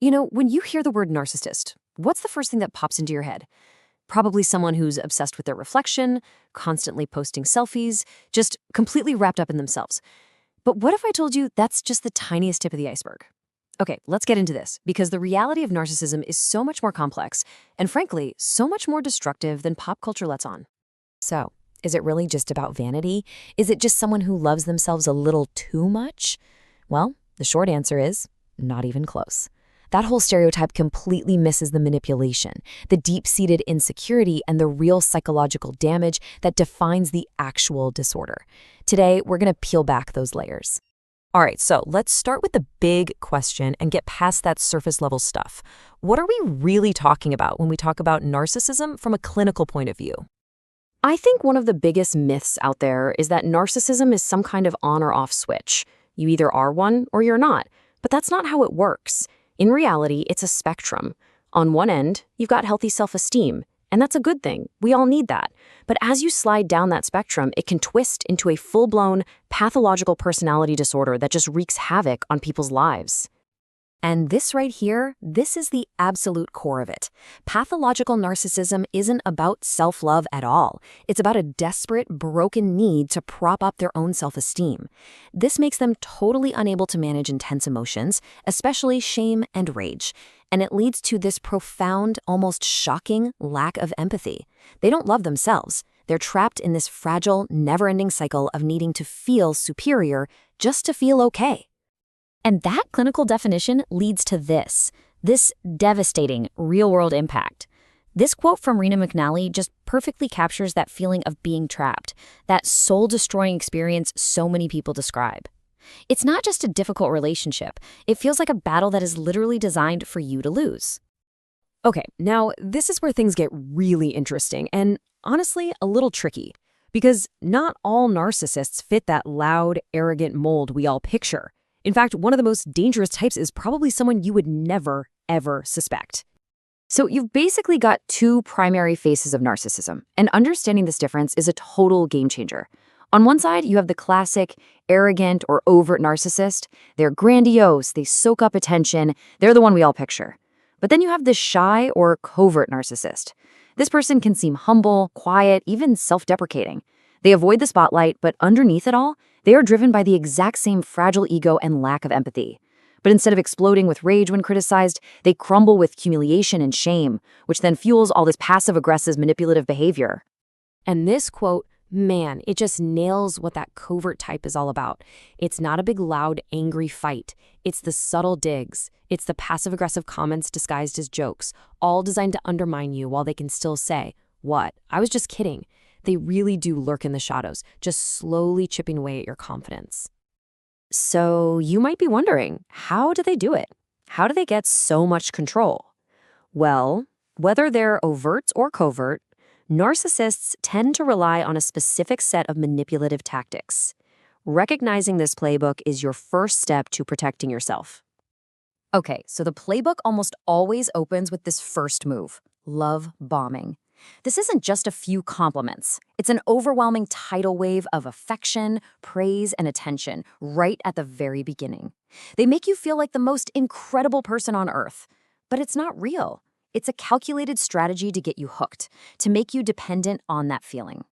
When you hear the word narcissist, what's the first thing that pops into your head? Probably someone who's obsessed with their reflection, constantly posting selfies, just completely wrapped up in themselves. But what if I told you that's just the tiniest tip of the iceberg? Okay, let's get into this, because the reality of narcissism is so much more complex, and frankly, so much more destructive than pop culture lets on. So, is it really just about vanity? Is it just someone who loves themselves a little too much? Well, the short answer is not even close. That whole stereotype completely misses the manipulation, the deep-seated insecurity, and the real psychological damage that defines the actual disorder. Today, we're going to peel back those layers. All right, so let's start with the big question and get past that surface-level stuff. What are we really talking about when we talk about narcissism from a clinical point of view? I think one of the biggest myths out there is that narcissism is some kind of on or off switch. You either are one or you're not, but that's not how it works. In reality, it's a spectrum. On one end, you've got healthy self-esteem, and that's a good thing. We all need that. But as you slide down that spectrum, it can twist into a full-blown pathological personality disorder that just wreaks havoc on people's lives. And this right here, this is the absolute core of it. Pathological narcissism isn't about self-love at all. It's about a desperate, broken need to prop up their own self-esteem. This makes them totally unable to manage intense emotions, especially shame and rage. And it leads to this profound, almost shocking lack of empathy. They don't love themselves. They're trapped in this fragile, never-ending cycle of needing to feel superior just to feel okay. And that clinical definition leads to this devastating real-world impact. This quote from Rena McNally just perfectly captures that feeling of being trapped, that soul-destroying experience so many people describe. It's not just a difficult relationship. It feels like a battle that is literally designed for you to lose. Okay, now this is where things get really interesting and, honestly, a little tricky. Because not all narcissists fit that loud, arrogant mold we all picture. In fact, one of the most dangerous types is probably someone you would never, ever suspect. So you've basically got two primary faces of narcissism, and understanding this difference is a total game changer. On one side, you have the classic, arrogant or overt narcissist. They're grandiose, they soak up attention, they're the one we all picture. But then you have the shy or covert narcissist. This person can seem humble, quiet, even self-deprecating. They avoid the spotlight, but underneath it all, they are driven by the exact same fragile ego and lack of empathy. But instead of exploding with rage when criticized, they crumble with humiliation and shame, which then fuels all this passive-aggressive manipulative behavior. And this quote, man, it just nails what that covert type is all about. It's not a big, loud, angry fight. It's the subtle digs. It's the passive-aggressive comments disguised as jokes, all designed to undermine you while they can still say, "What? I was just kidding." They really do lurk in the shadows, just slowly chipping away at your confidence. So you might be wondering, how do they do it? How do they get so much control? Well, whether they're overt or covert, narcissists tend to rely on a specific set of manipulative tactics. Recognizing this playbook is your first step to protecting yourself. Okay, so the playbook almost always opens with this first move, love bombing. This isn't just a few compliments. It's an overwhelming tidal wave of affection, praise, and attention right at the very beginning. They make you feel like the most incredible person on earth. But it's not real. It's a calculated strategy to get you hooked, to make you dependent on that feeling.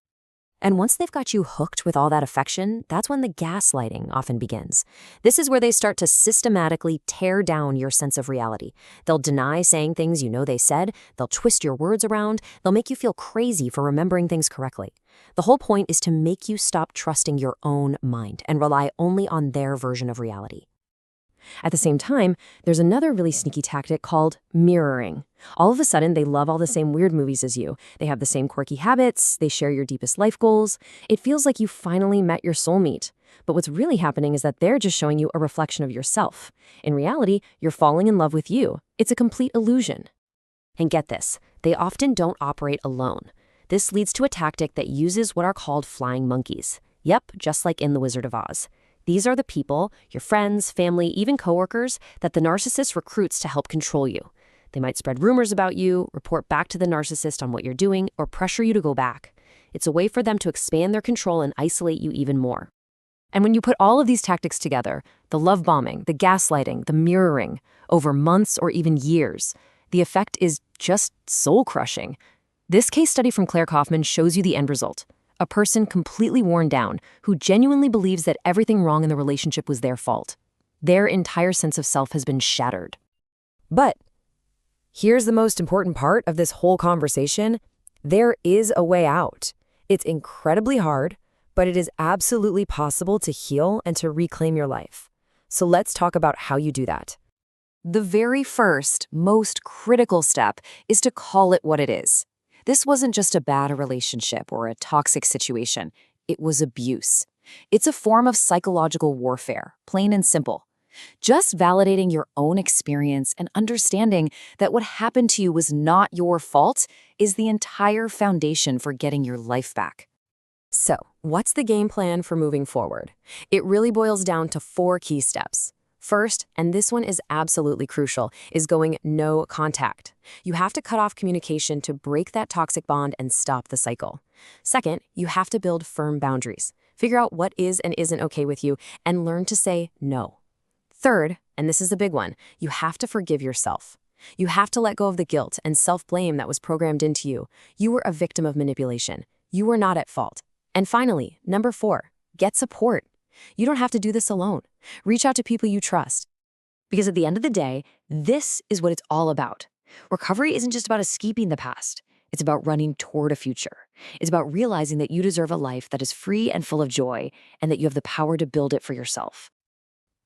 And once they've got you hooked with all that affection, that's when the gaslighting often begins. This is where they start to systematically tear down your sense of reality. They'll deny saying things you know they said, they'll twist your words around, they'll make you feel crazy for remembering things correctly. The whole point is to make you stop trusting your own mind and rely only on their version of reality. At the same time, there's another really sneaky tactic called mirroring. All of a sudden, they love all the same weird movies as you. They have the same quirky habits. They share your deepest life goals. It feels like you finally met your soulmate. But what's really happening is that they're just showing you a reflection of yourself. In reality, you're falling in love with you. It's a complete illusion. And get this, they often don't operate alone. This leads to a tactic that uses what are called flying monkeys. Yep, just like in The Wizard of Oz. These are the people, your friends, family, even coworkers, that the narcissist recruits to help control you. They might spread rumors about you, report back to the narcissist on what you're doing, or pressure you to go back. It's a way for them to expand their control and isolate you even more. And when you put all of these tactics together, the love bombing, the gaslighting, the mirroring, over months or even years, the effect is just soul-crushing. This case study from Claire Kaufman shows you the end result. A person completely worn down who genuinely believes that everything wrong in the relationship was their fault. Their entire sense of self has been shattered. But here's the most important part of this whole conversation. There is a way out. It's incredibly hard, but it is absolutely possible to heal and to reclaim your life. So let's talk about how you do that. The very first, most critical step is to call it what it is. This wasn't just a bad relationship or a toxic situation. It was abuse. It's a form of psychological warfare, plain and simple. Just validating your own experience and understanding that what happened to you was not your fault is the entire foundation for getting your life back. So, what's the game plan for moving forward? It really boils down to 4 key steps. First, and this one is absolutely crucial, is going no contact. You have to cut off communication to break that toxic bond and stop the cycle. Second, you have to build firm boundaries. Figure out what is and isn't okay with you and learn to say no. Third, and this is the big one, you have to forgive yourself. You have to let go of the guilt and self-blame that was programmed into you. You were a victim of manipulation. You were not at fault. And finally, number 4, get support. You don't have to do this alone. Reach out to people you trust. Because at the end of the day, this is what it's all about. Recovery isn't just about escaping the past. It's about running toward a future. It's about realizing that you deserve a life that is free and full of joy, and that you have the power to build it for yourself.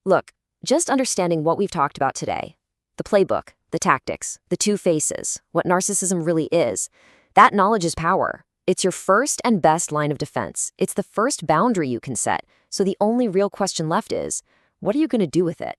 Look, just understanding what we've talked about today, the playbook, the tactics, the 2 faces, what narcissism really is, that knowledge is power. It's your first and best line of defense. It's the first boundary you can set. So the only real question left is, what are you going to do with it?